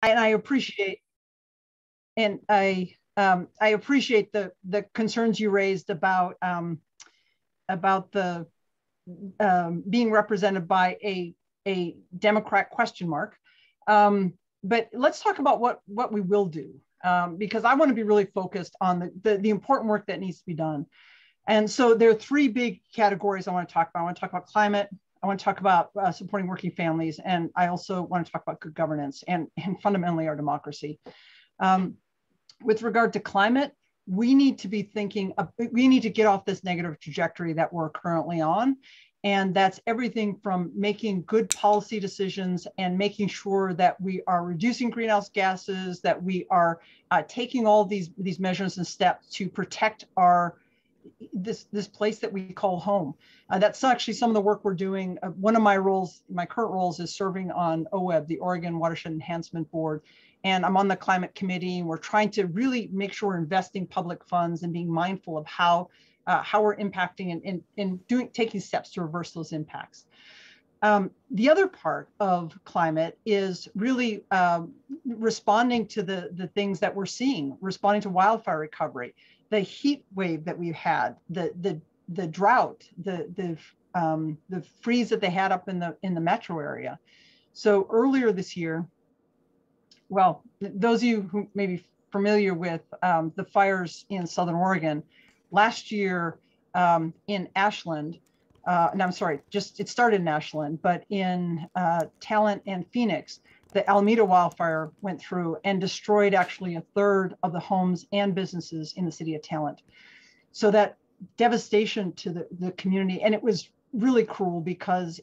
and I appreciate and I appreciate the concerns you raised about the being represented by a Democrat question mark. But let's talk about what we will do, because I want to be really focused on the important work that needs to be done. And so there are three big categories I want to talk about. I want to talk about climate. I want to talk about supporting working families. And I also want to talk about good governance and fundamentally our democracy. With regard to climate, we need to be thinking, we need to get off this negative trajectory that we're currently on. And that's everything from making good policy decisions and making sure that we are reducing greenhouse gases, that we are taking all these measures and steps to protect this place that we call home. That's actually some of the work we're doing. One of my roles, my current roles, is serving on OWEB, the Oregon Watershed Enhancement Board. And I'm on the climate committee, and we're trying to really make sure we're investing public funds and being mindful of how we're impacting and taking steps to reverse those impacts. The other part of climate is really responding to the things that we're seeing, responding to wildfire recovery, the heat wave that we've had, the drought, the freeze that they had up in the metro area. So earlier this year, well, those of you who may be familiar with the fires in Southern Oregon, last year in Ashland, and I'm sorry, it started in Ashland, but in Talent and Phoenix, the Alameda wildfire went through and destroyed actually a third of the homes and businesses in the city of Talent. So that devastation to the community, and it was really cruel because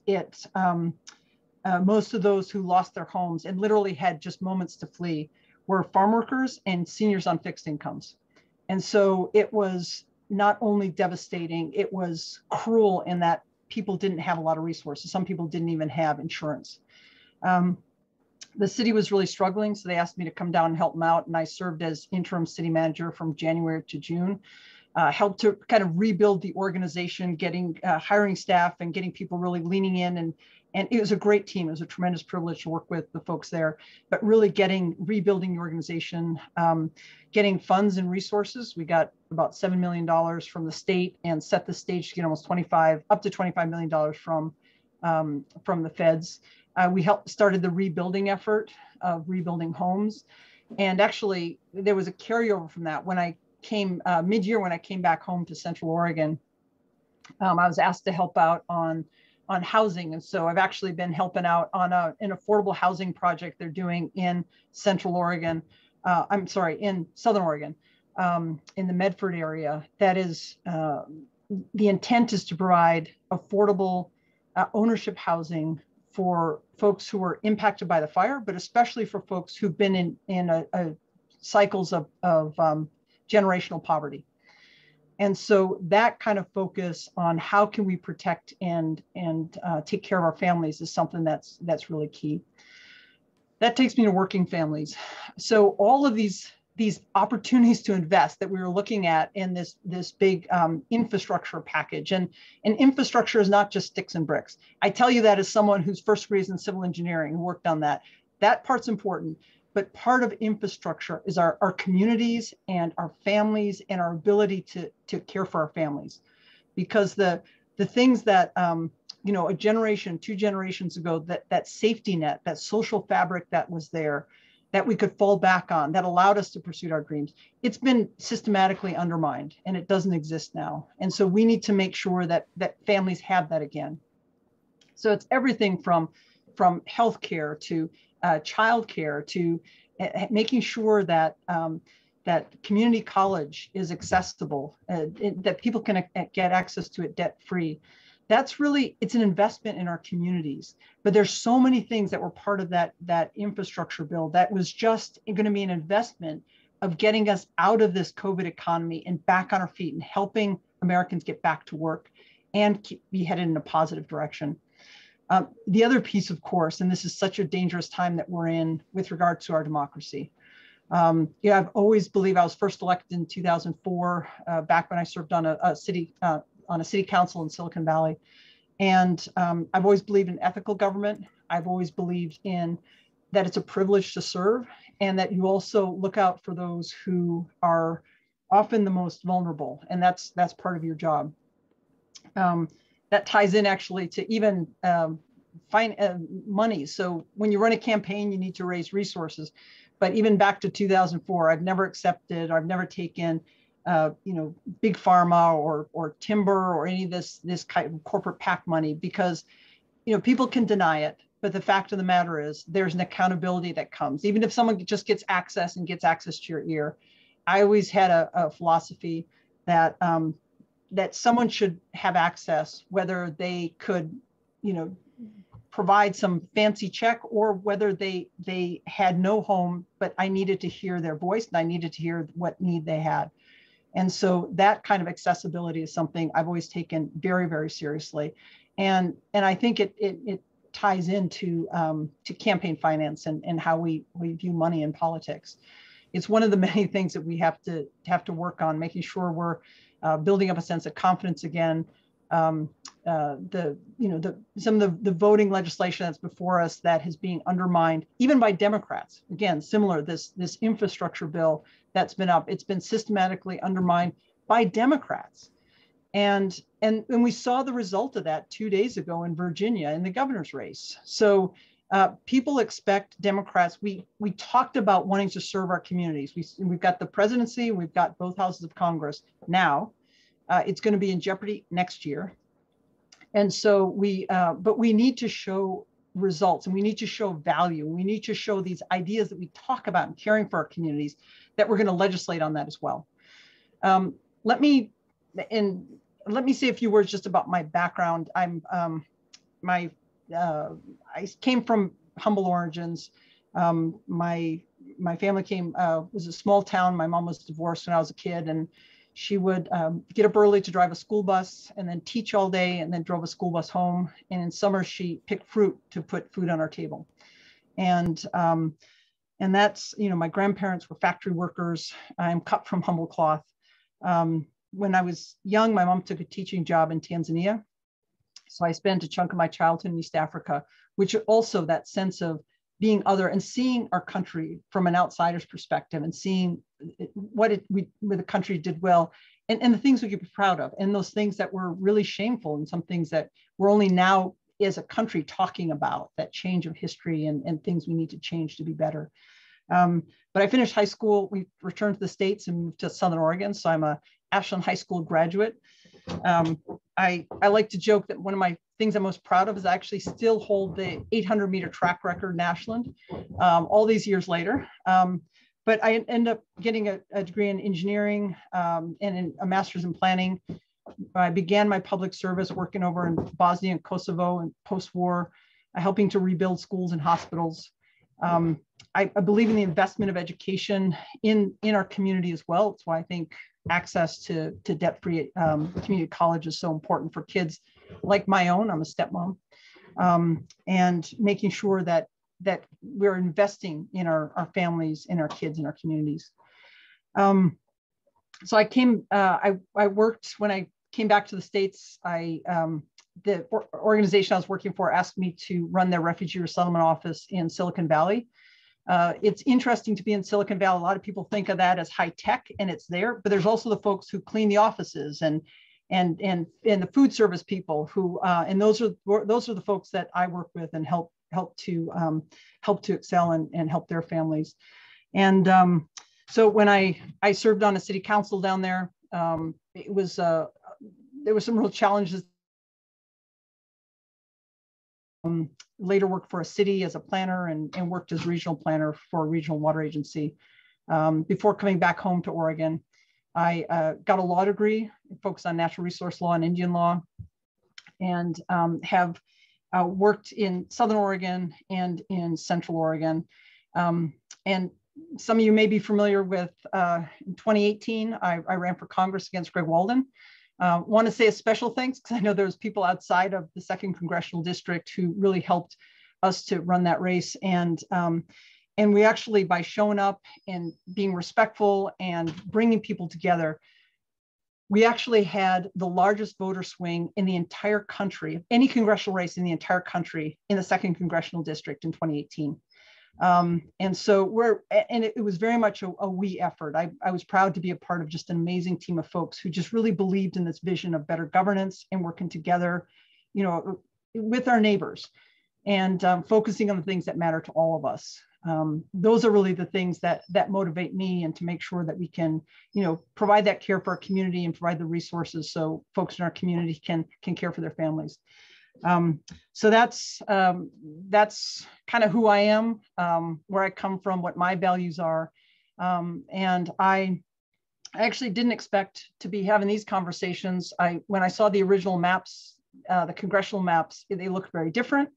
most of those who lost their homes and literally had just moments to flee were farm workers and seniors on fixed incomes. And so it was not only devastating, it was cruel in that people didn't have a lot of resources. Some people didn't even have insurance. The city was really struggling, so they asked me to come down and help them out. And I served as interim city manager from January to June, helped to kind of rebuild the organization, hiring staff and getting people really leaning in. And it was a great team. It was a tremendous privilege to work with the folks there, but really rebuilding the organization, getting funds and resources. We got about $7 million from the state and set the stage to get up to $25 million from the feds. We started the rebuilding effort of rebuilding homes. And actually there was a carryover from that. When I came mid-year, when I came back home to Central Oregon, I was asked to help out on housing. And so I've actually been helping out on an affordable housing project they're doing in Central Oregon. In Southern Oregon, in the Medford area. That is, the intent is to provide affordable ownership housing for folks who were impacted by the fire, but especially for folks who've been in cycles of generational poverty. And so that kind of focus on how can we protect and take care of our families is something that's really key. That takes me to working families. So all of these opportunities to invest that we were looking at in this big infrastructure package, and infrastructure is not just sticks and bricks. I tell you that as someone whose first degree is in civil engineering, who worked on that. That part's important. But part of infrastructure is our communities and our families and our ability to care for our families. Because the things that, a generation, 2 generations ago, that safety net, that social fabric that was there, that we could fall back on, that allowed us to pursue our dreams, it's been systematically undermined and it doesn't exist now. And so we need to make sure that families have that again. So it's everything from healthcare to childcare to making sure that community college is accessible, that people can get access to it debt-free. It's an investment in our communities. But there's so many things that were part of that infrastructure bill that was just going to be an investment of getting us out of this COVID economy and back on our feet and helping Americans get back to work and be headed in a positive direction. The other piece, of course, and this is such a dangerous time that we're in with regard to our democracy. I've always believed, I was first elected in 2004, back when I served on a city council in Silicon Valley. And I've always believed in ethical government. I've always believed in that it's a privilege to serve, and that you also look out for those who are often the most vulnerable, and that's part of your job. That ties in actually to even money. So when you run a campaign, you need to raise resources. But even back to 2004, I've never accepted, I've never taken, big pharma or timber or any of this kind of corporate PAC money, because, people can deny it. But the fact of the matter is there's an accountability that comes, even if someone just gets access to your ear. I always had a philosophy that that someone should have access, whether they could, provide some fancy check, or whether they had no home, but I needed to hear their voice and I needed to hear what need they had. And so that kind of accessibility is something I've always taken very, very seriously. And I think it ties into to campaign finance and how we view money in politics. It's one of the many things that we have to work on, making sure we're building up a sense of confidence again. Some of the voting legislation that's before us that is being undermined, even by Democrats. Again, similar, this infrastructure bill that's been up, it's been systematically undermined by Democrats. And we saw the result of that 2 days ago in Virginia in the governor's race. So people expect Democrats. We talked about wanting to serve our communities. We've got the presidency, we've got both houses of Congress now. It's going to be in jeopardy next year. And so but we need to show results, and we need to show value. We need to show these ideas that we talk about in caring for our communities, that we're going to legislate on that as well. Let me say a few words just about my background. I came from humble origins. My family was a small town. My mom was divorced when I was a kid, and she would get up early to drive a school bus and then teach all day, and then drove a school bus home. And in summer, she picked fruit to put food on our table. And that's, my grandparents were factory workers. I'm cut from humble cloth. When I was young, my mom took a teaching job in Tanzania. So I spent a chunk of my childhood in East Africa, which also that sense of being other and seeing our country from an outsider's perspective, and seeing where the country did well, and the things we could be proud of, and those things that were really shameful, and some things that we're only now as a country talking about, that change of history and things we need to change to be better. But I finished high school. We returned to the States and moved to Southern Oregon. So I'm a Ashland High School graduate. I like to joke that one of my things I'm most proud of is I actually still hold the 800-meter track record in Ashland all these years later. But I ended up getting a degree in engineering and in a master's in planning. I began my public service working over in Bosnia and Kosovo and post-war, helping to rebuild schools and hospitals. I believe in the investment of education in our community as well. That's why I think access to debt-free community college is so important for kids like my own. I'm a stepmom, and making sure that we're investing in our families, in our kids, in our communities. So I worked when I came back to the States. The organization I was working for asked me to run their refugee resettlement office in Silicon Valley. It's interesting to be in Silicon Valley. A lot of people think of that as high tech, and it's there, but there's also the folks who clean the offices and the food service people who, and those are the folks that I work with and help to excel and help their families. And so when I served on a city council down there, there were some real challenges. Later worked for a city as a planner and worked as regional planner for a regional water agency. Before coming back home to Oregon, I got a law degree, focused on natural resource law and Indian law, and have worked in Southern Oregon and in Central Oregon. And some of you may be familiar with, in 2018, I ran for Congress against Greg Walden. Want to say a special thanks, because I know there's people outside of the 2nd Congressional District who really helped us to run that race. And we actually, by showing up and being respectful and bringing people together, we actually had the largest voter swing in the entire country, any congressional race in the entire country, in the 2nd Congressional District in 2018. And so it was very much a we effort. I was proud to be a part of just an amazing team of folks who just really believed in this vision of better governance and working together, with our neighbors and focusing on the things that matter to all of us. Those are really the things that motivate me, and to make sure that we can, provide that care for our community and provide the resources so folks in our community can care for their families. So that's kind of who I am, where I come from, what my values are. And I actually didn't expect to be having these conversations. When I saw the original maps, the congressional maps, they looked very different.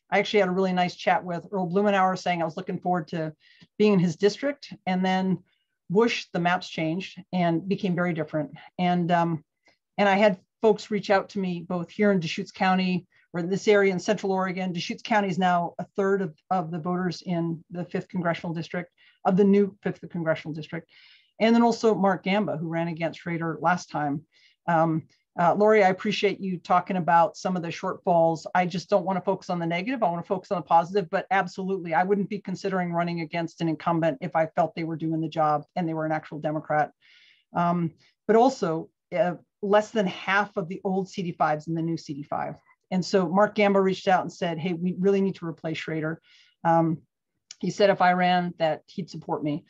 I actually had a really nice chat with Earl Blumenauer, saying I was looking forward to being in his district. And then whoosh, the maps changed and became very different. And I had folks reach out to me both here in Deschutes County, or this area in Central Oregon. Deschutes County is now a third of the voters in the 5th Congressional District, of the new 5th Congressional District. And then also Mark Gamba, who ran against Schrader last time. Lori, I appreciate you talking about some of the shortfalls. I just don't want to focus on the negative. I want to focus on the positive, but absolutely, I wouldn't be considering running against an incumbent if I felt they were doing the job and they were an actual Democrat. But also, less than half of the old CD5s in the new CD5. And so Mark Gamba reached out and said, hey, we really need to replace Schrader. He said if I ran, that he'd support me.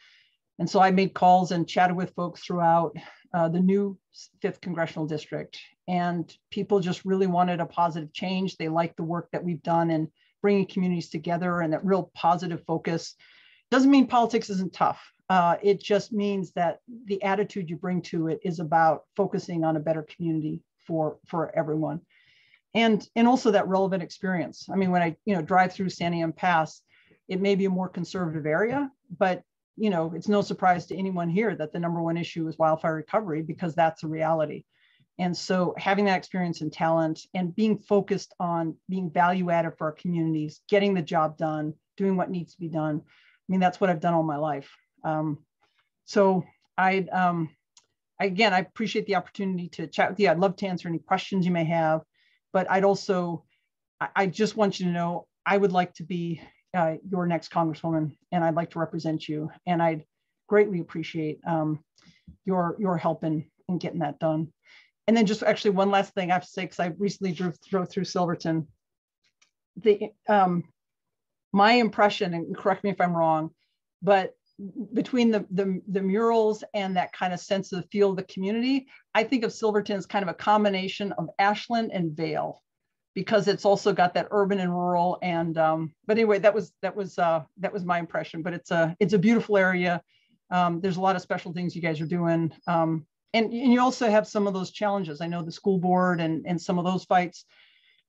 And so I made calls and chatted with folks throughout the new 5th Congressional District. And people just really wanted a positive change. They liked the work that we've done in bringing communities together, and that real positive focus. Doesn't mean politics isn't tough. It just means that the attitude you bring to it is about focusing on a better community for everyone. And also that relevant experience. I mean, when I drive through Santiam Pass, it may be a more conservative area, but it's no surprise to anyone here that the #1 issue is wildfire recovery, because that's a reality. And so having that experience and talent and being focused on being value added for our communities, getting the job done, doing what needs to be done. I mean, that's what I've done all my life. So again, I appreciate the opportunity to chat with you. I'd love to answer any questions you may have, but I just want you to know, I would like to be your next Congresswoman, and I'd like to represent you. And I'd greatly appreciate your help in getting that done. And then just actually one last thing I have to say, because I recently drove through Silverton. My impression, and correct me if I'm wrong, but between the murals and that kind of sense of the feel of the community, I think of Silverton as kind of a combination of Ashland and Vail, because it's also got that urban and rural. And but anyway, that was my impression. But it's a beautiful area. There's a lot of special things you guys are doing, and you also have some of those challenges. I know the school board and some of those fights.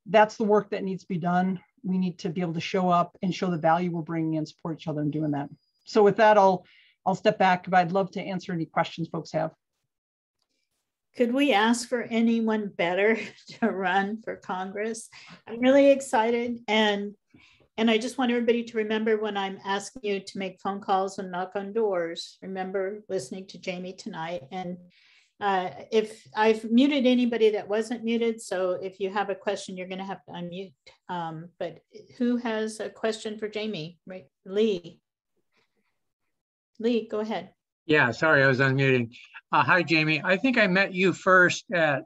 That's the work that needs to be done. We need to be able to show up and show the value we're bringing and support each other in doing that. So with that, I'll step back, but I'd love to answer any questions folks have. Could we ask for anyone better to run for Congress? I'm really excited. And I just want everybody to remember, when I'm asking you to make phone calls and knock on doors, remember listening to Jamie tonight. And if I've muted anybody that wasn't muted, so if you have a question, you're going to have to unmute. But who has a question for Jamie? Right, Lee, go ahead. Yeah, sorry, I was unmuting. Hi, Jamie. I think I met you first at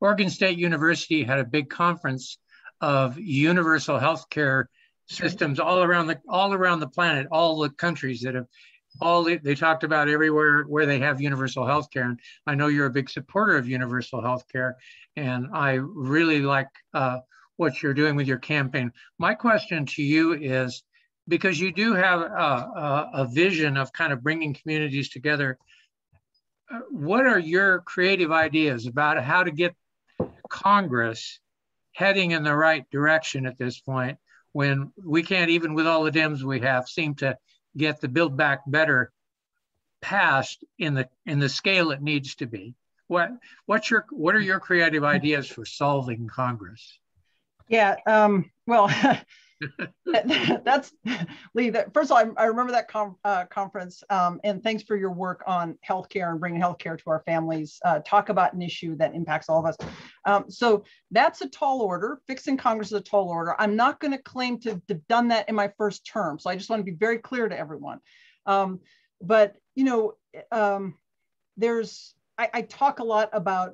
Oregon State University. Had a big conference of universal healthcare systems all around the planet, all the countries that have they talked about everywhere where they have universal healthcare. And I know you're a big supporter of universal healthcare, and I really like what you're doing with your campaign. My question to you is, because you do have a vision of kind of bringing communities together, what are your creative ideas about how to get Congress heading in the right direction at this point, when we can't, even with all the Dems we have, seem to get the Build Back Better passed in the scale it needs to be? What are your creative ideas for solving Congress? Yeah, well, That's Lee. First of all, I remember that conference, and thanks for your work on healthcare and bringing healthcare to our families. Talk about an issue that impacts all of us. So that's a tall order. Fixing Congress is a tall order. I'm not going to claim to have done that in my first term. So I just want to be very clear to everyone. But I talk a lot about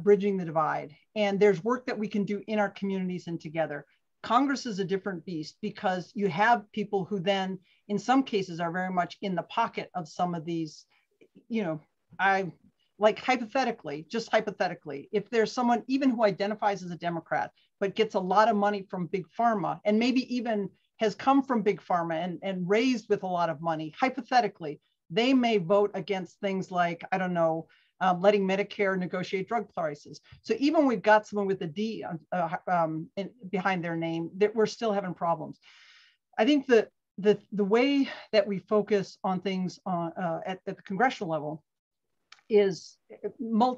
bridging the divide, and there's work that we can do in our communities and together. Congress is a different beast because you have people who then, in some cases, are very much in the pocket of some of these, hypothetically, if there's someone even who identifies as a Democrat, but gets a lot of money from Big Pharma, and maybe even has come from Big Pharma and raised with a lot of money, hypothetically, they may vote against things like, I don't know, letting Medicare negotiate drug prices. So even when we've got someone with a D behind their name, that we're still having problems. I think that the way that we focus on things at the congressional level is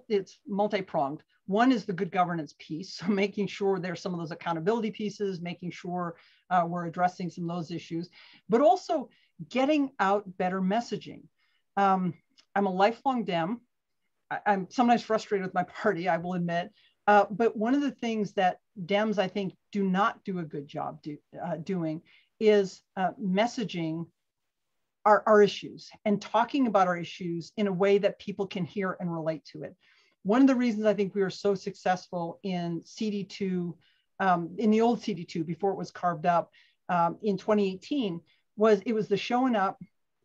it's multi-pronged. One is the good governance piece, so making sure there's some of those accountability pieces, making sure we're addressing some of those issues, but also getting out better messaging. I'm a lifelong Dem. I'm sometimes frustrated with my party, I will admit. But one of the things that Dems, I think, do not do a good job doing is messaging our issues and talking about our issues in a way that people can hear and relate to it. One of the reasons I think we were so successful in CD2, in the old CD2 before it was carved up in 2018, was it was the showing up,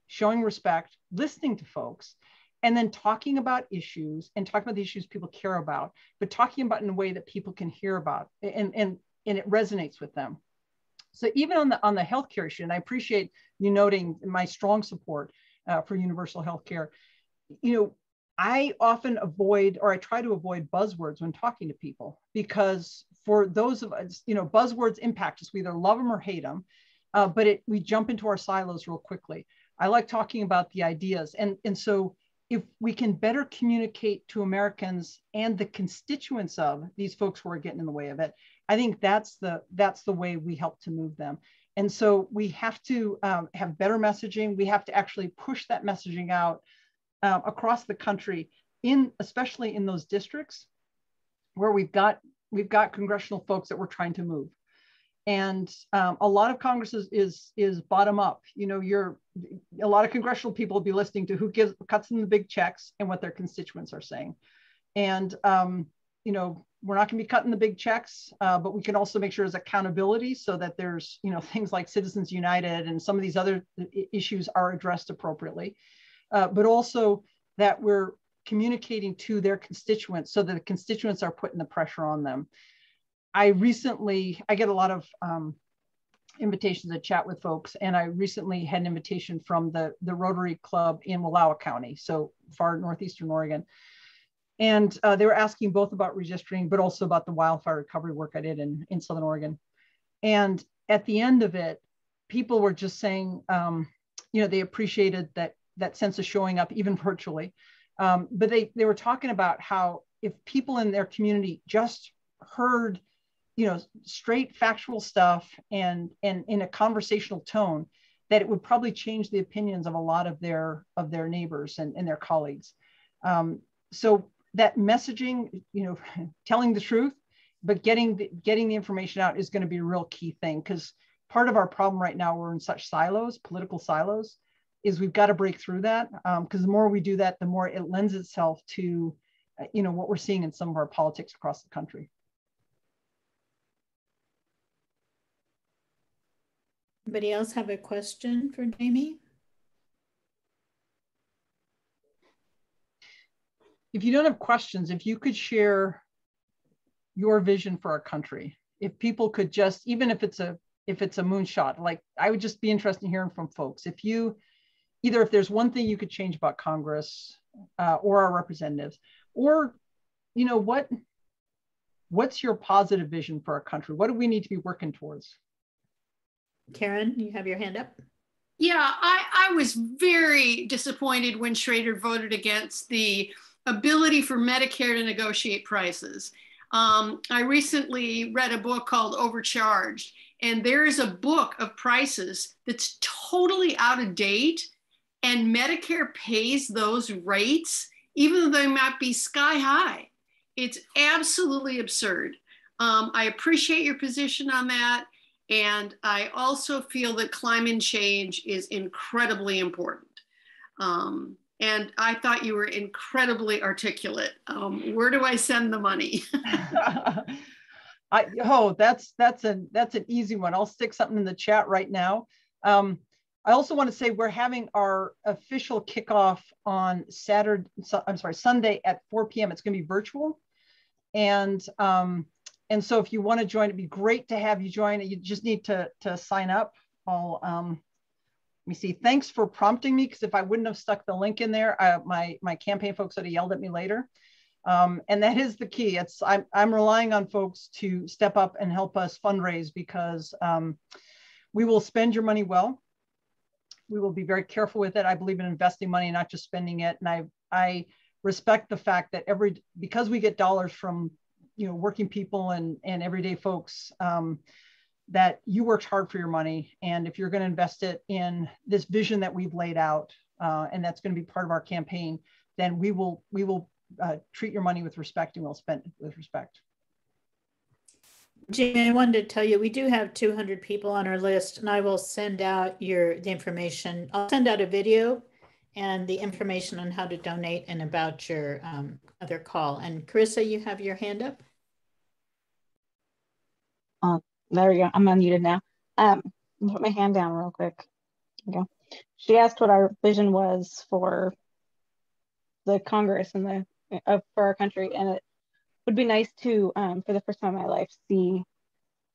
showing respect, listening to folks, and then talking about issues and talking about the issues people care about, but talking about in a way that people can hear about and it resonates with them. So even on the healthcare issue, and I appreciate you noting my strong support for universal healthcare. I often avoid, or I try to avoid buzzwords when talking to people, because for those of us, buzzwords impact us. We either love them or hate them, but we jump into our silos real quickly. I like talking about the ideas, and so if we can better communicate to Americans and the constituents of these folks who are getting in the way of it, I think that's the way we help to move them. And so we have to have better messaging. We have to actually push that messaging out across the country, especially in those districts where we've got congressional folks that we're trying to move. And a lot of Congress is bottom up. A lot of congressional people will be listening to who cuts them the big checks and what their constituents are saying. And we're not going to be cutting the big checks, but we can also make sure there's accountability so that there's things like Citizens United and some of these other issues are addressed appropriately, but also that we're communicating to their constituents so that the constituents are putting the pressure on them. I get a lot of invitations to chat with folks, and I recently had an invitation from the Rotary Club in Wallowa County, so far northeastern Oregon. And they were asking both about redistricting, but also about the wildfire recovery work I did in Southern Oregon. And at the end of it, people were just saying, they appreciated that sense of showing up, even virtually. But they were talking about how if people in their community just heard straight factual stuff and in a conversational tone, that it would probably change the opinions of a lot of their neighbors and their colleagues. So that messaging, telling the truth, but getting the information out is going to be a real key thing, because part of our problem right now, we're in such silos, political silos, is we've got to break through that, because the more we do that, the more it lends itself to what we're seeing in some of our politics across the country. Anybody else have a question for Jamie? If you don't have questions, if you could share your vision for our country, if people could just, even if it's a moonshot, like I would just be interested in hearing from folks. If there's one thing you could change about Congress or our representatives, or what's your positive vision for our country? What do we need to be working towards? Karen, you have your hand up. Yeah, I was very disappointed when Schrader voted against the ability for Medicare to negotiate prices. I recently read a book called Overcharged, and there is a book of prices that's totally out of date, and Medicare pays those rates, even though they might be sky high. It's absolutely absurd. I appreciate your position on that. And I also feel that climate change is incredibly important. And I thought you were incredibly articulate. Where do I send the money? That's an easy one. I'll stick something in the chat right now. I also want to say we're having our official kickoff on Sunday at 4 p.m. It's going to be virtual. And so if you want to join, it'd be great to have you join. You just need to sign up. Let me see. Thanks for prompting me, because if I wouldn't have stuck the link in there, my campaign folks would have yelled at me later. And that is the key. I'm relying on folks to step up and help us fundraise, because we will spend your money well. We will be very careful with it. I believe in investing money, not just spending it. And I respect the fact that because we get dollars from working people and everyday folks, that you worked hard for your money. And if you're going to invest it in this vision that we've laid out, and that's going to be part of our campaign, then we will treat your money with respect, and we'll spend it with respect. Jamie, I wanted to tell you, we do have 200 people on our list, and I will send out the information. I'll send out a video and the information on how to donate and about your other call. And Carissa, you have your hand up. There we go. I'm unmuted now. Put my hand down real quick. There we go. She asked what our vision was for the Congress and for our country, and it would be nice to, for the first time in my life, see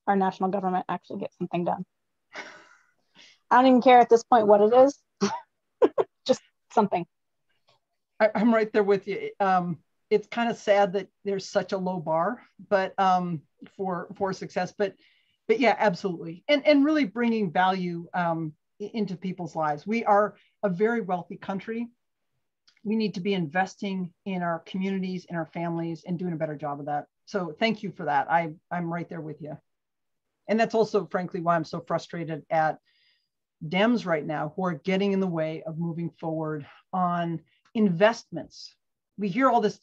our national government actually get something done. I don't even care at this point what it is, just something. I'm right there with you. It's kind of sad that there's such a low bar, but for success. But yeah, absolutely, and really bringing value into people's lives. We are a very wealthy country. We need to be investing in our communities, in our families, and doing a better job of that. So thank you for that. I'm right there with you. And that's also, frankly, why I'm so frustrated at Dems right now, who are getting in the way of moving forward on investments. We hear all this,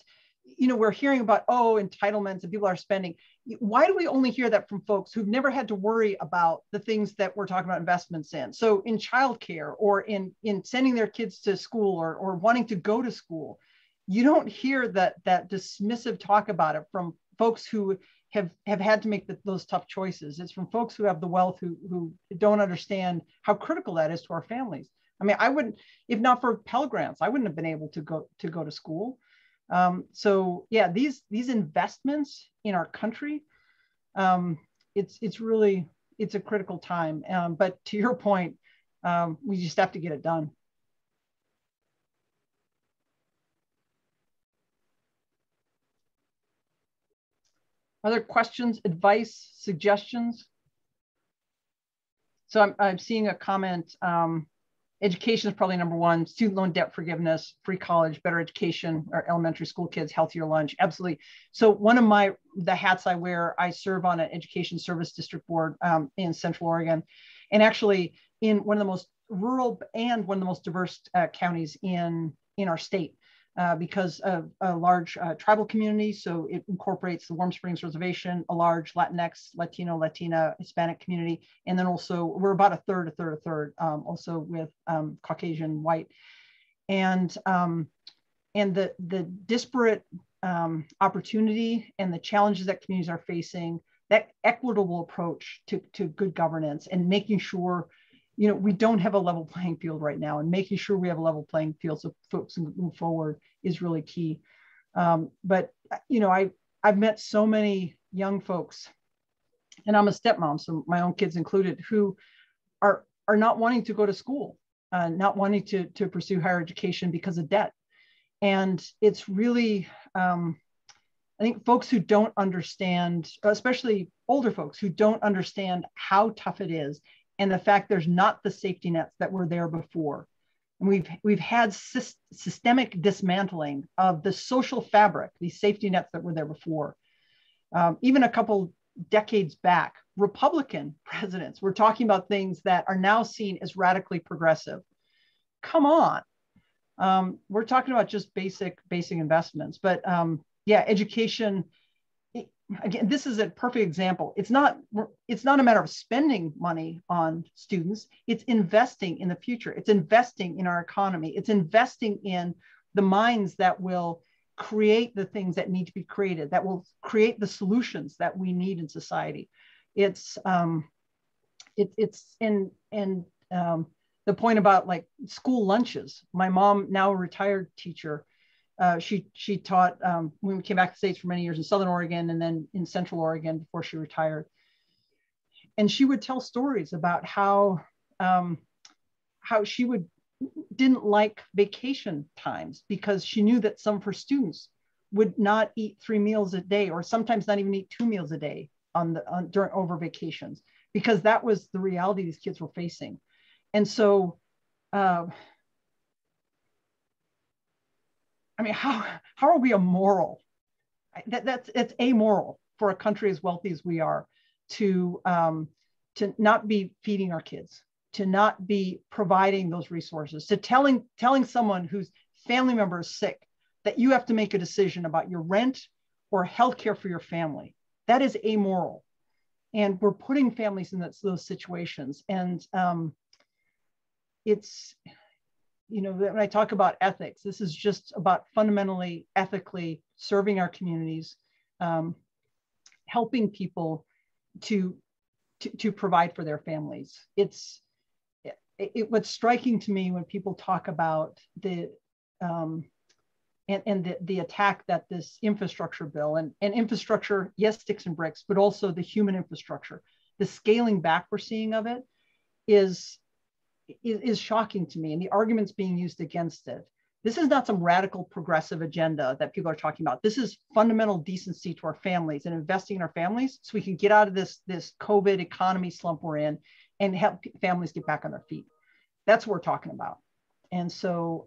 we're hearing about, entitlements and people are spending. Why do we only hear that from folks who've never had to worry about the things that we're talking about investments in? So in childcare, or in sending their kids to school, or wanting to go to school, you don't hear that dismissive talk about it from folks who have had to make those tough choices. It's from folks who have the wealth, who don't understand how critical that is to our families. I mean, I wouldn't, if not for Pell Grants, I wouldn't have been able to go to school. So yeah, these investments in our country, it's a critical time. But to your point, we just have to get it done. Other questions, advice, suggestions? So I'm seeing a comment. Education is probably number one. Student loan debt forgiveness, free college, better education, our elementary school kids, healthier lunch. Absolutely. So one of the hats I wear, I serve on an education service district board in Central Oregon, and actually in one of the most rural and one of the most diverse counties in our state. Because of a large tribal community. So it incorporates the Warm Springs Reservation, a large Latinx, Latino, Latina, Hispanic community. And then also we're about a third, also with Caucasian, white. And the disparate opportunity and the challenges that communities are facing, that equitable approach to good governance, and making sure we don't have a level playing field right now, and making sure we have a level playing field so folks can move forward is really key. But I've met so many young folks, and I'm a stepmom, so my own kids included, who are not wanting to go to school, not wanting to pursue higher education because of debt. And it's really, I think folks who don't understand, especially older folks who don't understand how tough it is, and the fact there's not the safety nets that were there before. And we've had systemic dismantling of the social fabric, these safety nets that were there before. Even a couple decades back, Republican presidents were talking about things that are now seen as radically progressive. Come on. We're talking about just basic investments, but yeah, education. Again, this is a perfect example. It's not a matter of spending money on students. It's investing in the future. It's investing in our economy. It's investing in the minds that will create the things that need to be created, that will create the solutions that we need in society. It's the point about like school lunches. My mom, now a retired teacher, she taught when we came back to the States for many years in Southern Oregon and then in Central Oregon before she retired. And she would tell stories about how she didn't like vacation times because she knew that some of her students would not eat 3 meals a day, or sometimes not even eat 2 meals a day during over vacations, because that was the reality these kids were facing. And so, I mean, how are we immoral? It's amoral for a country as wealthy as we are to not be feeding our kids, to not be providing those resources, to telling someone whose family member is sick that you have to make a decision about your rent or healthcare for your family. That is amoral. And we're putting families in those situations. And it's, you know, when I talk about ethics, this is just about fundamentally, ethically serving our communities, helping people to provide for their families. What's striking to me when people talk about the attack that this infrastructure bill and infrastructure, yes, sticks and bricks, but also the human infrastructure, the scaling back we're seeing of it is shocking to me, and the arguments being used against it. This is not some radical progressive agenda that people are talking about. This is fundamental decency to our families and investing in our families so we can get out of this COVID economy slump we're in and help families get back on their feet. That's what we're talking about. And so,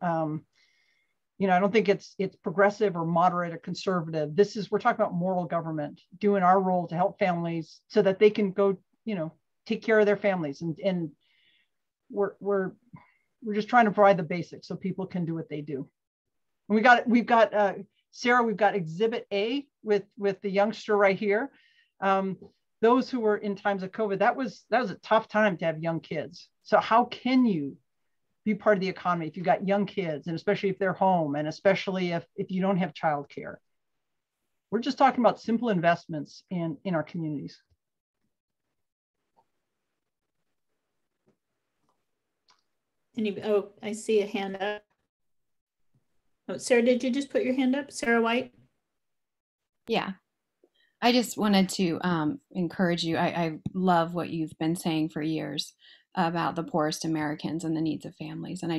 you know, I don't think it's progressive or moderate or conservative. We're talking about moral government, doing our role to help families so that they can go, you know, take care of their families. And we're just trying to provide the basics so people can do what they do. And we've got Sarah, we've got Exhibit A with the youngster right here. Those who were in times of COVID, that was a tough time to have young kids. So how can you be part of the economy if you've got young kids, and especially if they're home, and especially if you don't have childcare? We're just talking about simple investments in our communities. Oh, I see a hand up. Oh, Sarah, did you just put your hand up? Sarah White? Yeah, I just wanted to encourage you. I love what you've been saying for years about the poorest Americans and the needs of families. And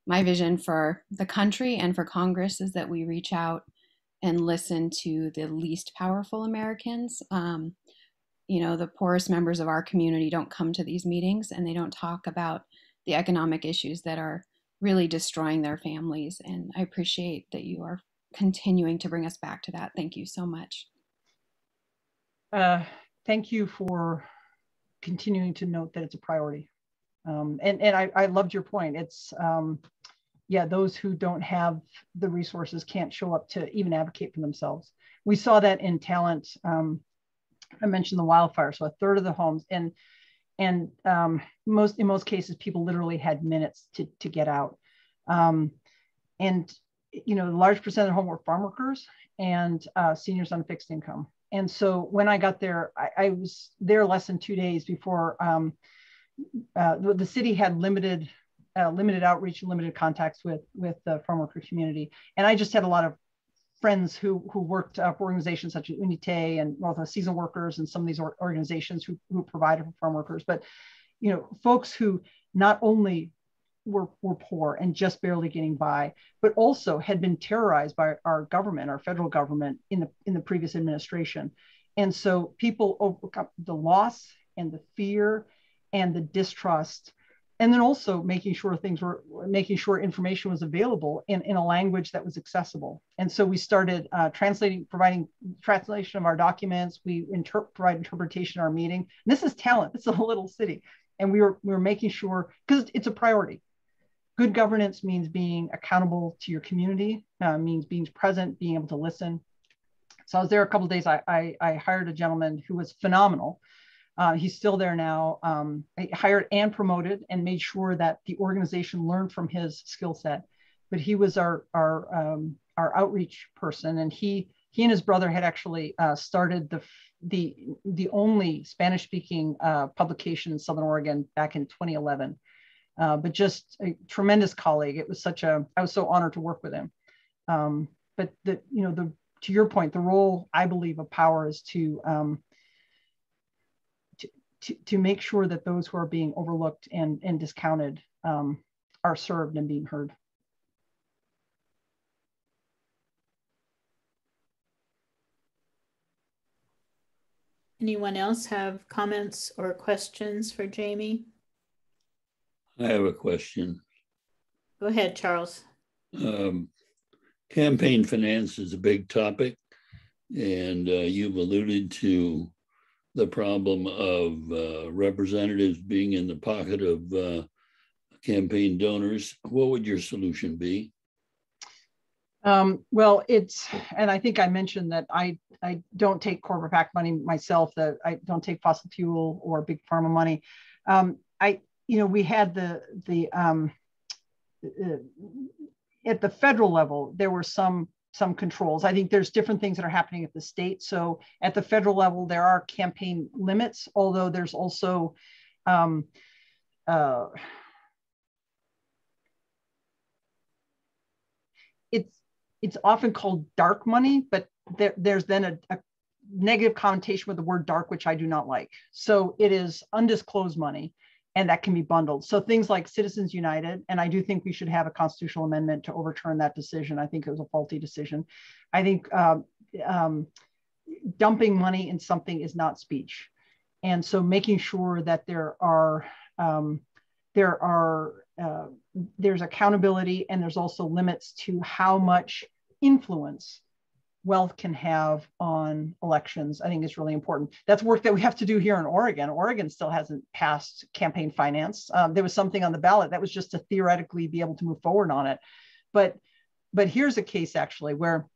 my vision for the country and for Congress is that we reach out and listen to the least powerful Americans. You know, the poorest members of our community don't come to these meetings, and they don't talk about the economic issues that are really destroying their families. And I appreciate that you are continuing to bring us back to that. Thank you so much. Thank you for continuing to note that it's a priority. And I loved your point. It's, yeah, those who don't have the resources can't show up to even advocate for themselves. We saw that in talent. I mentioned the wildfire, so a third of the homes, and in most cases, people literally had minutes to get out. And, you know, a large percent of the home were farm workers and seniors on fixed income. And so when I got there, I was there less than 2 days before the city had limited outreach and limited contacts with the farm worker community. And I just had a lot of friends who worked for organizations such as Unite and Northwest Season Workers and some of these organizations who provided for farm workers. But, you know, folks who not only were poor and just barely getting by, but also had been terrorized by our government, our federal government in the previous administration. And so people overcome the loss and the fear and the distrust and then also making sure information was available in a language that was accessible. And so we started providing translation of our documents. We provide interpretation of our meeting. And this is talent. It's a little city. And we were making sure, because it's a priority. Good governance means being accountable to your community, means being present, being able to listen. So I was there a couple of days. I hired a gentleman who was phenomenal. He's still there now. I hired and promoted and made sure that the organization learned from his skill set. But he was our outreach person, and he and his brother had actually started the only Spanish-speaking publication in Southern Oregon back in 2011. But just a tremendous colleague. It was I was so honored to work with him. But to your point, the role, I believe, of power is to make sure that those who are being overlooked and discounted are served and being heard. Anyone else have comments or questions for Jamie? I have a question. Go ahead, Charles. Campaign finance is a big topic, and you've alluded to the problem of representatives being in the pocket of campaign donors. What would your solution be? Well, and I think I mentioned that I don't take corporate PAC money myself, that I don't take fossil fuel or big pharma money. We had at the federal level, there were some controls. I think there's different things that are happening at the state. So at the federal level, there are campaign limits, although there's also it's often called dark money, but there's then a negative connotation with the word dark, which I do not like. So it is undisclosed money, and that can be bundled. So things like Citizens United, and I do think we should have a constitutional amendment to overturn that decision. I think it was a faulty decision. I think dumping money in something is not speech. And so making sure that there's accountability, and there's also limits to how much influence wealth can have on elections, I think is really important. That's work that we have to do here in Oregon. Oregon still hasn't passed campaign finance. There was something on the ballot that was just to theoretically be able to move forward on it. But here's a case actually where,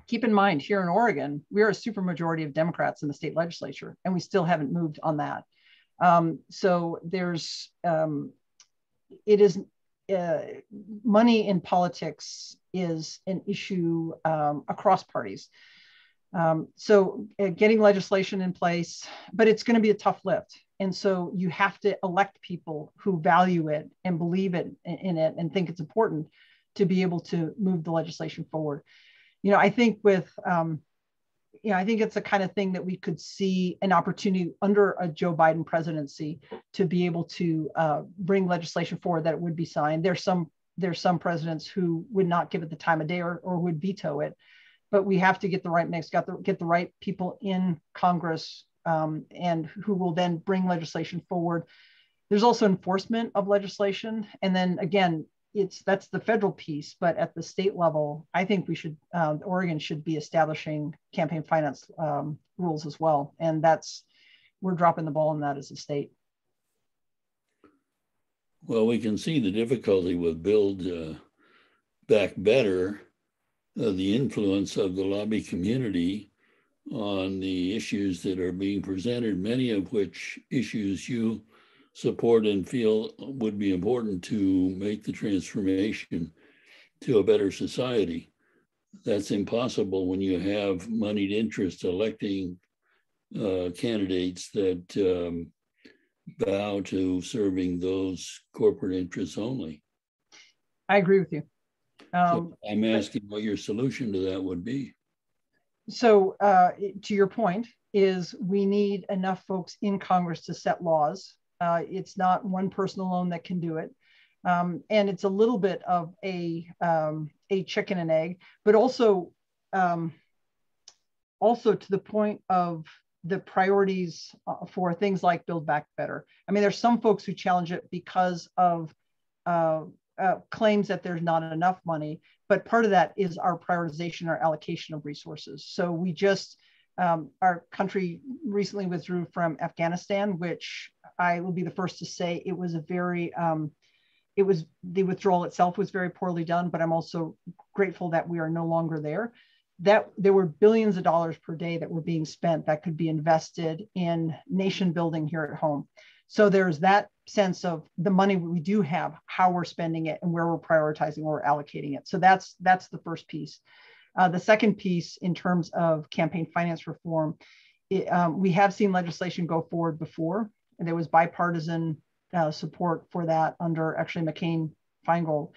keep in mind, here in Oregon, we are a supermajority of Democrats in the state legislature, and we still haven't moved on that. So there's, money in politics is an issue across parties. So getting legislation in place, but it's going to be a tough lift. And so you have to elect people who value it and believe in it and think it's important to be able to move the legislation forward. I think I think it's the kind of thing that we could see an opportunity under a Joe Biden presidency to be able to bring legislation forward that would be signed. There's some presidents who would not give it the time of day or would veto it, but we have to get the right mix, get the right people in Congress and who will then bring legislation forward. There's also enforcement of legislation. And then again, that's the federal piece, but at the state level, I think Oregon should be establishing campaign finance rules as well. And we're dropping the ball on that as a state. Well, we can see the difficulty with Build Back Better, the influence of the lobby community on the issues that are being presented, many of which issues you support and feel would be important to make the transformation to a better society. That's impossible when you have moneyed interests electing candidates that bow to serving those corporate interests only. I agree with you. So I'm asking what your solution to that would be. So to your point is we need enough folks in Congress to set laws. It's not one person alone that can do it. And it's a little bit of a chicken and egg, but also to the point of the priorities for things like Build Back Better. I mean, there's some folks who challenge it because of claims that there's not enough money, but part of that is our prioritization, our allocation of resources. So we just, our country recently withdrew from Afghanistan, which I will be the first to say it was a very, the withdrawal itself was very poorly done, but I'm also grateful that we are no longer there. That there were billions of dollars per day that were being spent that could be invested in nation building here at home. So there's that sense of the money we do have, how we're spending it and where we're prioritizing, where we're allocating it. So that's the first piece. The second piece in terms of campaign finance reform, we have seen legislation go forward before, and there was bipartisan support for that under actually McCain-Feingold.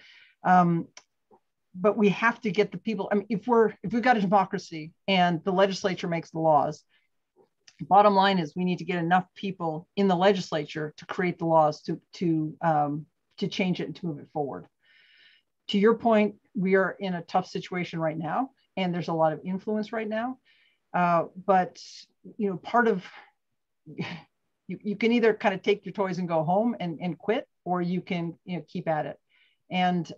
But we have to get the people. I mean, if we've got a democracy and the legislature makes the laws, bottom line is we need to get enough people in the legislature to create the laws to change it and to move it forward. To your point, we are in a tough situation right now, and there's a lot of influence right now. But you know, part of you can either kind of take your toys and go home and quit, or you can keep at it. And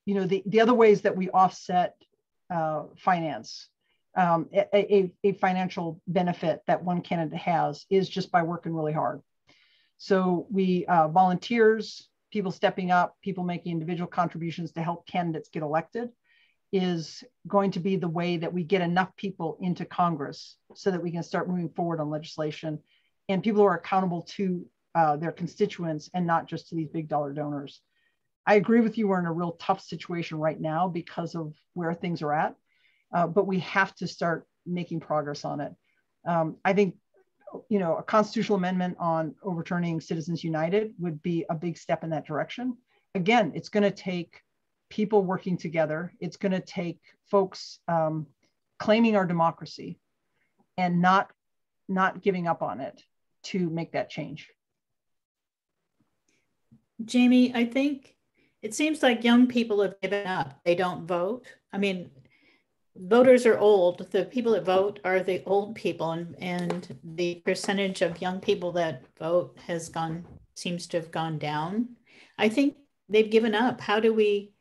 you know, the other ways that we offset finance, a financial benefit that one candidate has is just by working really hard. So we volunteers, people stepping up, people making individual contributions to help candidates get elected is going to be the way that we get enough people into Congress so that we can start moving forward on legislation, and people who are accountable to their constituents and not just to these big dollar donors. I agree with you, we're in a real tough situation right now because of where things are at, but we have to start making progress on it. I think, you know, a constitutional amendment on overturning Citizens United would be a big step in that direction. Again, it's going to take people working together. It's going to take folks claiming our democracy and not giving up on it to make that change. Jamie, I think it seems like young people have given up. They don't vote. I mean, voters are old. The people that vote are the old people, and the percentage of young people that vote seems to have gone down. I think they've given up. How do we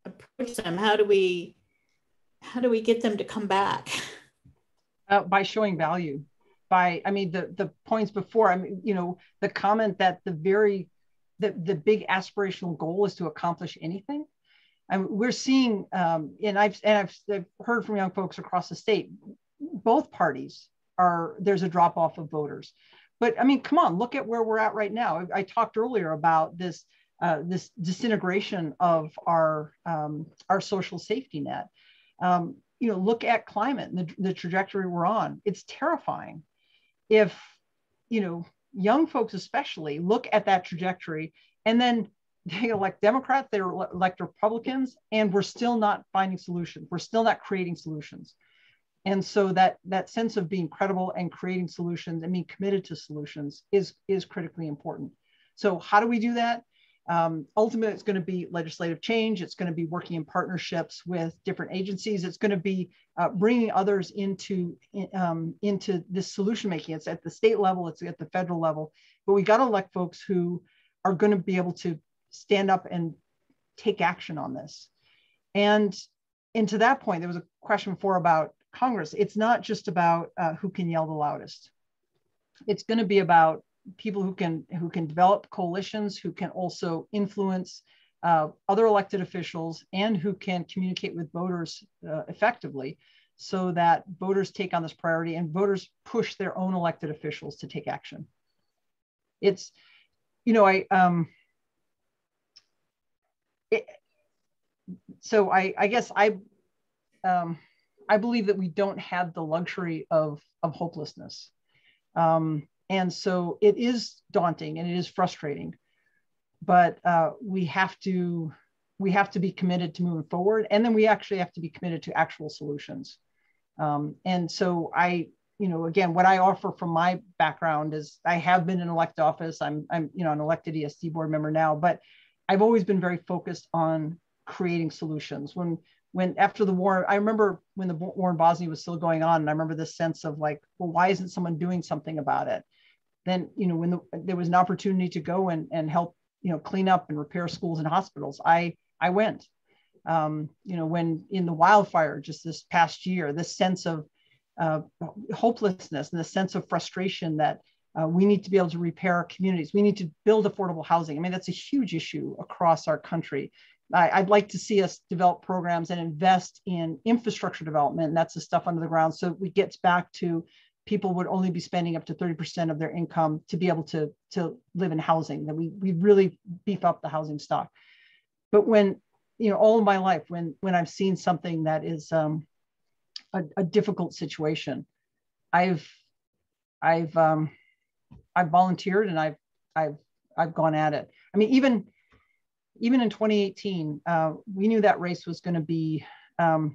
approach them? How do we get them to come back? By showing value. I mean, the points before, I mean, you know, the comment that the big aspirational goal is to accomplish anything. And we're seeing, and I've heard from young folks across the state, both parties there's a drop off of voters. But I mean, come on, look at where we're at right now. I talked earlier about this disintegration of our social safety net. You know, look at climate and the trajectory we're on. It's terrifying. If, you know, young folks especially look at that trajectory and then they elect Democrats, they elect Republicans, and we're still not finding solutions. We're still not creating solutions. And so that sense of being credible and creating solutions and being committed to solutions is critically important. So how do we do that? Ultimately, it's going to be legislative change. It's going to be working in partnerships with different agencies. It's going to be bringing others into this solution making. It's at the state level, it's at the federal level, but we got to elect folks who are going to be able to stand up and take action on this. And to that point, there was a question before about Congress. It's not just about who can yell the loudest. It's going to be about people who can develop coalitions, who can also influence other elected officials, and who can communicate with voters effectively, so that voters take on this priority and voters push their own elected officials to take action. It's, you know, I guess I believe that we don't have the luxury of hopelessness. And so it is daunting and it is frustrating, but we have to be committed to moving forward. And then we actually have to be committed to actual solutions. And so you know, again, what I offer from my background is I have been in elected office. I'm you know, an elected ESD board member now, but I've always been very focused on creating solutions. When when after the war, I remember when the war in Bosnia was still going on, and I remember this sense of like, well, why isn't someone doing something about it? Then, when there was an opportunity to go and help, clean up and repair schools and hospitals, I went. When in the wildfire just this past year, this sense of hopelessness and the sense of frustration that we need to be able to repair our communities. We need to build affordable housing. I mean, that's a huge issue across our country. I'd like to see us develop programs and invest in infrastructure development. And that's the stuff under the ground. So it gets back to people would only be spending up to 30% of their income to be able to live in housing, that we really beef up the housing stock. But when, all of my life, when I've seen something that is a difficult situation, I've volunteered and I've gone at it. I mean, even in 2018, we knew that race was going to be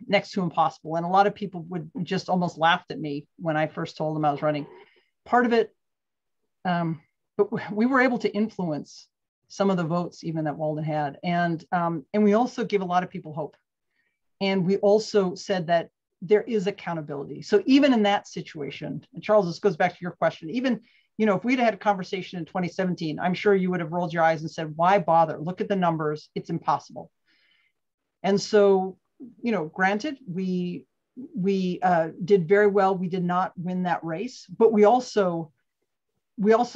next to impossible. And a lot of people would just almost laughed at me when I first told them I was running. Part of it, but we were able to influence some of the votes even that Walden had. And we also give a lot of people hope. And we also said that there is accountability. So even in that situation, and Charles, this goes back to your question, even, if we'd had a conversation in 2017, I'm sure you would have rolled your eyes and said, why bother? Look at the numbers, it's impossible. And so, granted, we did very well. We did not win that race, but we also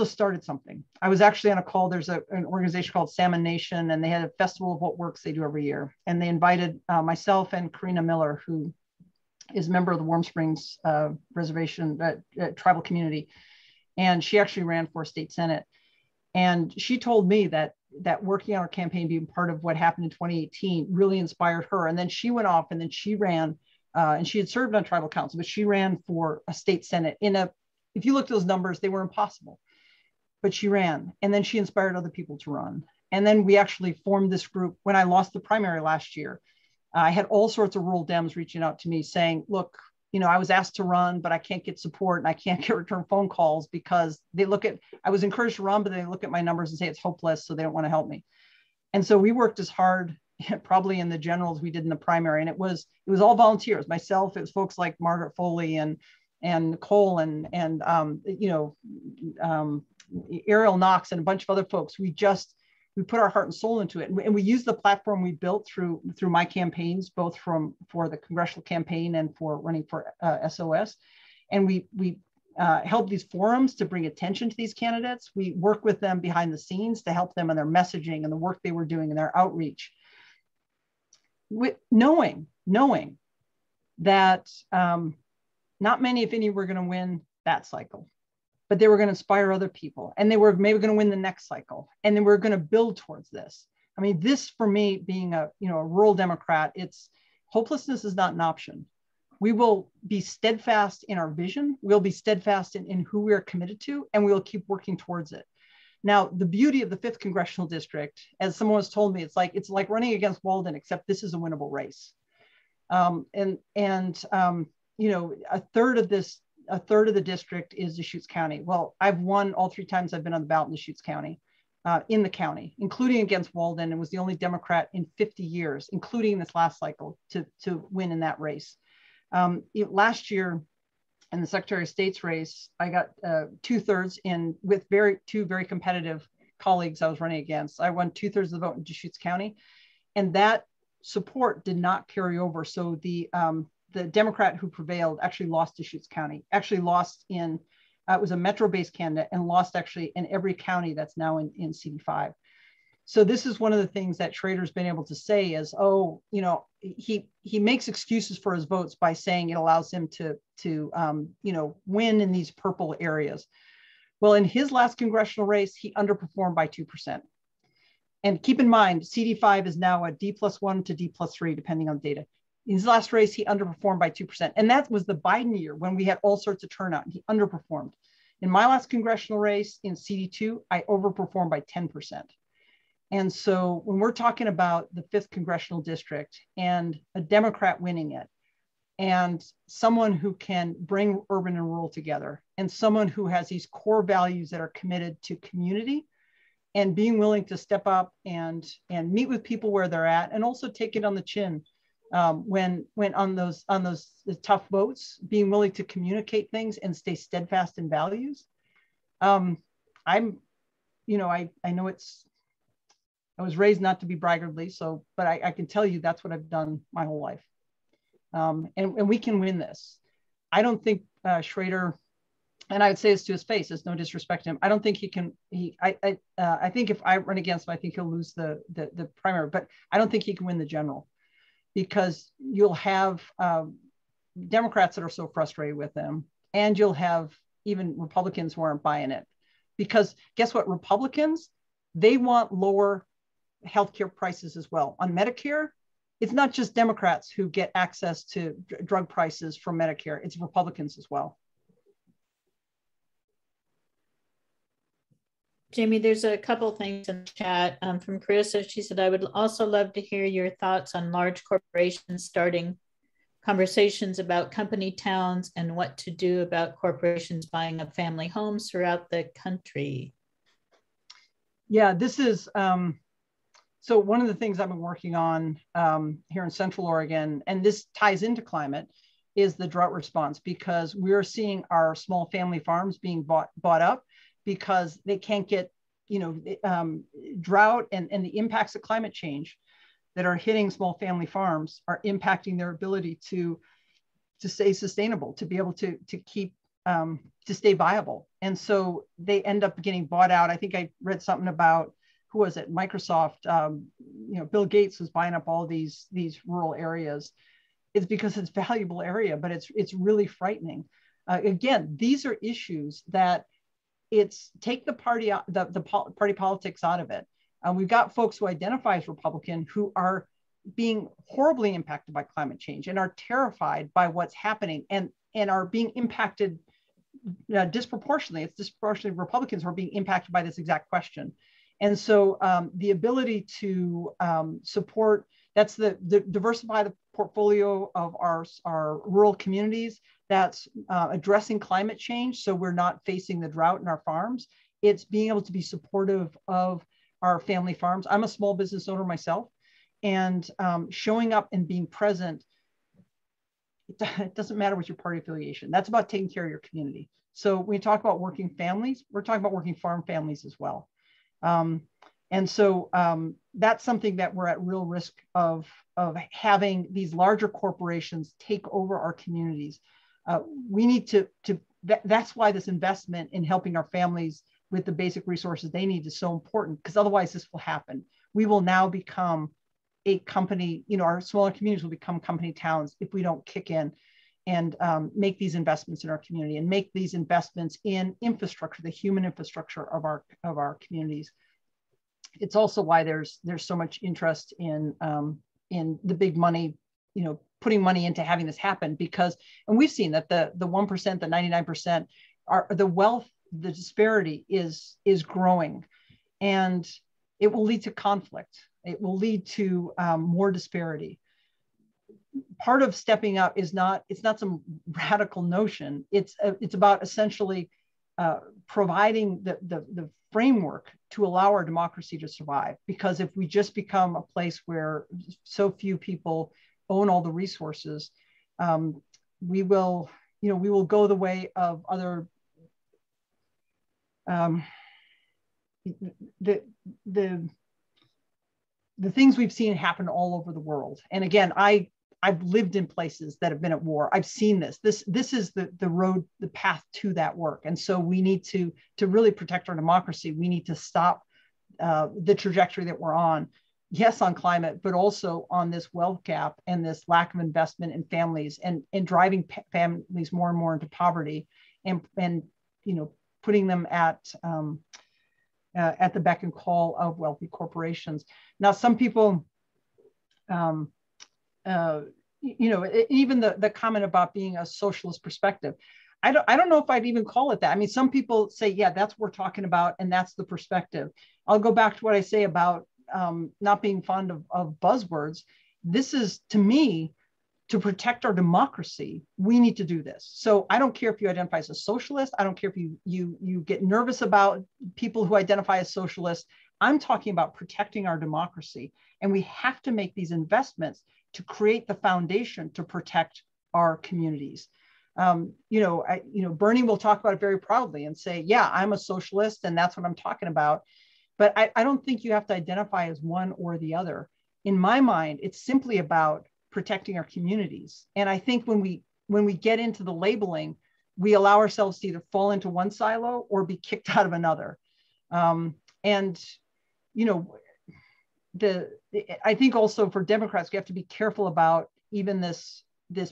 started something. I was actually on a call. There's an organization called Salmon Nation, and they had a festival of what works they do every year. And they invited myself and Karina Miller, who is a member of the Warm Springs Reservation tribal community. And she actually ran for state Senate. And she told me that working on our campaign, being part of what happened in 2018 really inspired her. And then she went off and then she ran, and she had served on tribal council, but she ran for a state Senate if you look at those numbers, they were impossible, but she ran. And then she inspired other people to run. And then we actually formed this group. When I lost the primary last year, I had all sorts of rural Dems reaching out to me saying, look, I was asked to run, but I can't get support and I can't get return phone calls because I was encouraged to run, but they look at my numbers and say it's hopeless. So they don't want to help me. And so we worked as hard, probably in the general, as we did in the primary. And it was all volunteers. Myself, it was folks like Margaret Foley and Nicole and Ariel Knox and a bunch of other folks. We put our heart and soul into it. And we used the platform we built through my campaigns, both for the congressional campaign and for running for SOS. And we held these forums to bring attention to these candidates. We work with them behind the scenes to help them in their messaging and the work they were doing in their outreach. Knowing that not many, if any, were going to win that cycle, but they were going to inspire other people, and they were maybe going to win the next cycle, and then we're going to build towards this. I mean, this for me, being a rural Democrat, hopelessness is not an option. We will be steadfast in our vision. We'll be steadfast in who we are committed to, and we will keep working towards it. Now, the beauty of the 5th Congressional District, as someone has told me, it's like running against Walden, except this is a winnable race. A third of the district is Deschutes County. Well, I've won all 3 times I've been on the ballot in Deschutes County, in the county, including against Walden, and was the only Democrat in 50 years, including this last cycle, to win in that race. Last year, in the Secretary of State's race, I got 2/3 in with two very competitive colleagues I was running against. I won 2/3 of the vote in Deschutes County, and that support did not carry over. So the Democrat who prevailed actually lost Deschutes County, actually lost in, it was a Metro-based candidate, and lost actually in every county that's now in CD5. So this is one of the things that Schrader's been able to say is, he makes excuses for his votes by saying it allows him to win in these purple areas. Well, in his last congressional race, he underperformed by 2%. And keep in mind, CD5 is now a D+1 to D+3, depending on data. In his last race, he underperformed by 2%. And that was the Biden year when we had all sorts of turnout, and he underperformed. In my last congressional race in CD2, I overperformed by 10%. And so when we're talking about the 5th Congressional District and a Democrat winning it, and someone who can bring urban and rural together, and someone who has these core values that are committed to community and being willing to step up and meet with people where they're at, and also take it on the chin when on those tough votes, being willing to communicate things and stay steadfast in values. I know I was raised not to be braggartly, but I can tell you that's what I've done my whole life. And we can win this. I don't think Schrader, and I would say this to his face, there's no disrespect to him. I don't think he can. I think if I run against him, I think he'll lose the primary. But I don't think he can win the general, because you'll have Democrats that are so frustrated with him, and you'll have even Republicans who aren't buying it. Because guess what? Republicans, they want lower healthcare prices as well. On Medicare, it's not just Democrats who get access to drug prices from Medicare, it's Republicans as well. Jamie, there's a couple things in the chat from Carissa. She said, I would also love to hear your thoughts on large corporations starting conversations about company towns and what to do about corporations buying up family homes throughout the country. Yeah, this is, so one of the things I've been working on here in Central Oregon, and this ties into climate, is the drought response, because we're seeing our small family farms being bought up because they can't get, drought and the impacts of climate change that are hitting small family farms are impacting their ability to stay sustainable, to be able to keep, to stay viable. And so they end up getting bought out. I think I read something about, who was it? Microsoft, Bill Gates was buying up all these rural areas. It's because it's a valuable area, but it's really frightening. Again, these are issues that take the party out, the party politics out of it. We've got folks who identify as Republican who are being horribly impacted by climate change and are terrified by what's happening and are being impacted disproportionately. It's disproportionately Republicans who are being impacted by this exact question. And so the ability to support, that's the diversify the portfolio of our rural communities, that's addressing climate change so we're not facing the drought in our farms. It's being able to be supportive of our family farms. I'm a small business owner myself, and showing up and being present, it doesn't matter what your party affiliation. That's about taking care of your community. So when we talk about working families, we're talking about working farm families as well. And so that's something that we're at real risk of having these larger corporations take over our communities. We need that's why this investment in helping our families with the basic resources they need is so important, because otherwise this will happen. We will now become a company, our smaller communities will become company towns if we don't kick in and make these investments in our community and make these investments in infrastructure, the human infrastructure of our communities. It's also why there's so much interest in the big money, putting money into having this happen, because, and we've seen that the 1%, the 99% the wealth, the disparity is growing, and it will lead to conflict. It will lead to more disparity. Part of stepping up it's not some radical notion. It's about essentially providing the framework to allow our democracy to survive. Because if we just become a place where so few people own all the resources, we will go the way of other the things we've seen happen all over the world. And again, I've lived in places that have been at war. I've seen this. This is the road, the path to that work. And so we need to really protect our democracy. We need to stop the trajectory that we're on. Yes, on climate, but also on this wealth gap and this lack of investment in families and driving families more and more into poverty and putting them at the beck and call of wealthy corporations. Now, some people, even the comment about being a socialist perspective, I don't know if I'd even call it that. I mean, some people say, yeah, that's what we're talking about, and that's the perspective. I'll go back to what I say about not being fond of buzzwords. This is, to me, to protect our democracy, we need to do this. So I don't care if you identify as a socialist. I don't care if you get nervous about people who identify as socialists. I'm talking about protecting our democracy. And we have to make these investments to create the foundation to protect our communities. Bernie will talk about it very proudly and say, yeah, I'm a socialist and that's what I'm talking about. But I don't think you have to identify as one or the other. In my mind, it's simply about protecting our communities. And I think when we get into the labeling, we allow ourselves to either fall into one silo or be kicked out of another. I think also for Democrats, we have to be careful about even this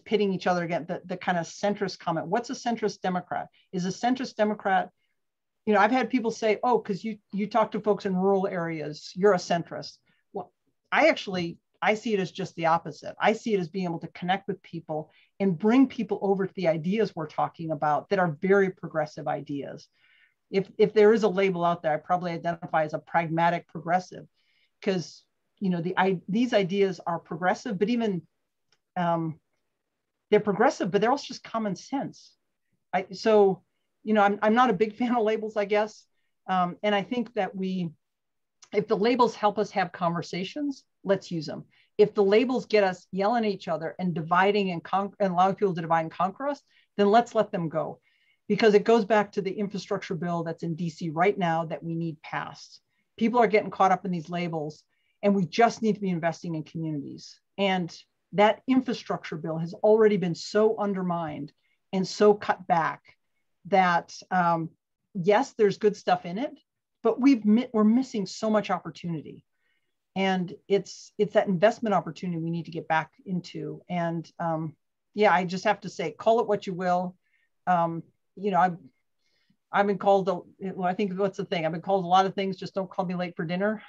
pitting each other against the kind of centrist comment. What's a centrist Democrat? Is a centrist Democrat, I've had people say, oh, because you talk to folks in rural areas, you're a centrist. Well, I see it as just the opposite. I see it as being able to connect with people and bring people over to the ideas we're talking about that are very progressive ideas. If there is a label out there, I probably identify as a pragmatic progressive, because these ideas are progressive, but even they're progressive, but they're also just common sense. I'm not a big fan of labels, I guess. And I think that if the labels help us have conversations, let's use them. If the labels get us yelling at each other and dividing and allowing people to divide and conquer us, then let's let them go. Because it goes back to the infrastructure bill that's in DC right now that we need passed. People are getting caught up in these labels, and we just need to be investing in communities. And that infrastructure bill has already been so undermined and so cut back that yes, there's good stuff in it, but we're missing so much opportunity. And it's that investment opportunity we need to get back into. And I just have to say, call it what you will. I've been called, I think what's the thing? I've been called a lot of things, just don't call me late for dinner.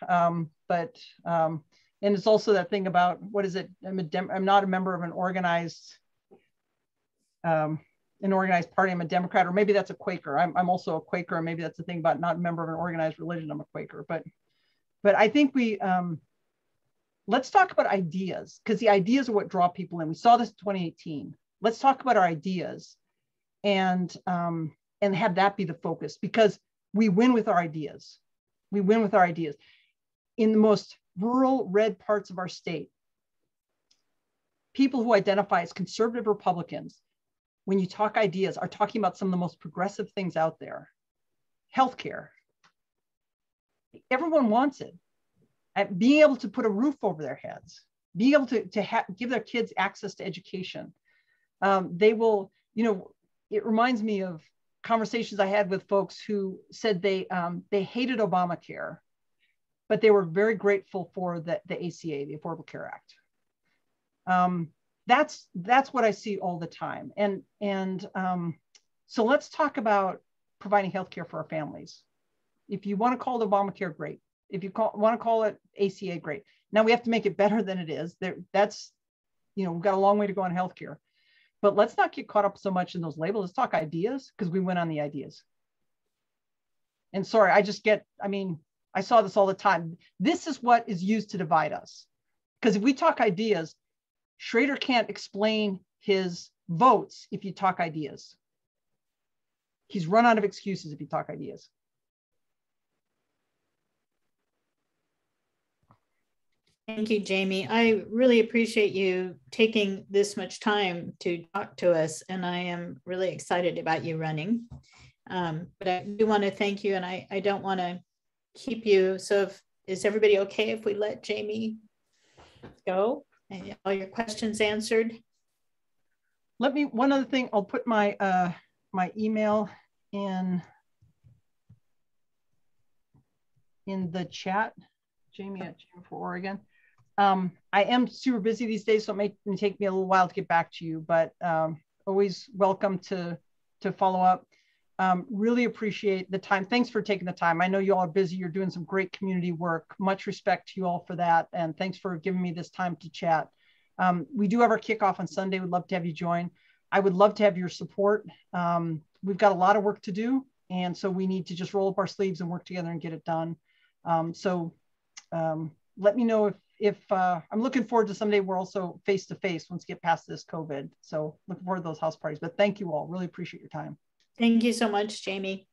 And it's also that thing about, what is it? I'm not a member of an organized party. I'm a Democrat, or maybe that's a Quaker. I'm also a Quaker, and maybe that's the thing about not a member of an organized religion. I'm a Quaker, but I think let's talk about ideas, because the ideas are what draw people in. We saw this in 2018. Let's talk about our ideas and have that be the focus, because we win with our ideas. We win with our ideas. In the most rural red parts of our state, people who identify as conservative Republicans, when you talk ideas, are talking about some of the most progressive things out there. Healthcare. Everyone wants it. Being able to put a roof over their heads, being able to give their kids access to education. They will, it reminds me of conversations I had with folks who said they hated Obamacare, but they were very grateful for the ACA, the Affordable Care Act. That's what I see all the time. And so let's talk about providing healthcare for our families. If you want to call it Obamacare, great. If you want to call it ACA, great. Now we have to make it better than it is. That's, we've got a long way to go on healthcare. But let's not get caught up so much in those labels. Let's talk ideas, because we win on the ideas. And sorry, I saw this all the time. This is what is used to divide us. Because if we talk ideas, Schrader can't explain his votes if you talk ideas. He's run out of excuses if you talk ideas. Thank you, Jamie. I really appreciate you taking this much time to talk to us, and I am really excited about you running. But I do want to thank you, and I don't want to keep you. So is everybody okay if we let Jamie go and all your questions answered? One other thing, I'll put my my email in the chat, Jamie at Jamie for Oregon. I am super busy these days, so it may take me a little while to get back to you, but always welcome to follow up. Really appreciate the time. Thanks for taking the time. I know you all are busy. You're doing some great community work. Much respect to you all for that. And thanks for giving me this time to chat. We do have our kickoff on Sunday. We'd love to have you join. I would love to have your support. We've got a lot of work to do. And so we need to just roll up our sleeves and work together and get it done. Let me know if I'm looking forward to someday we're also face-to-face once we get past this COVID. So looking forward to those house parties, but thank you all. Really appreciate your time. Thank you so much, Jamie.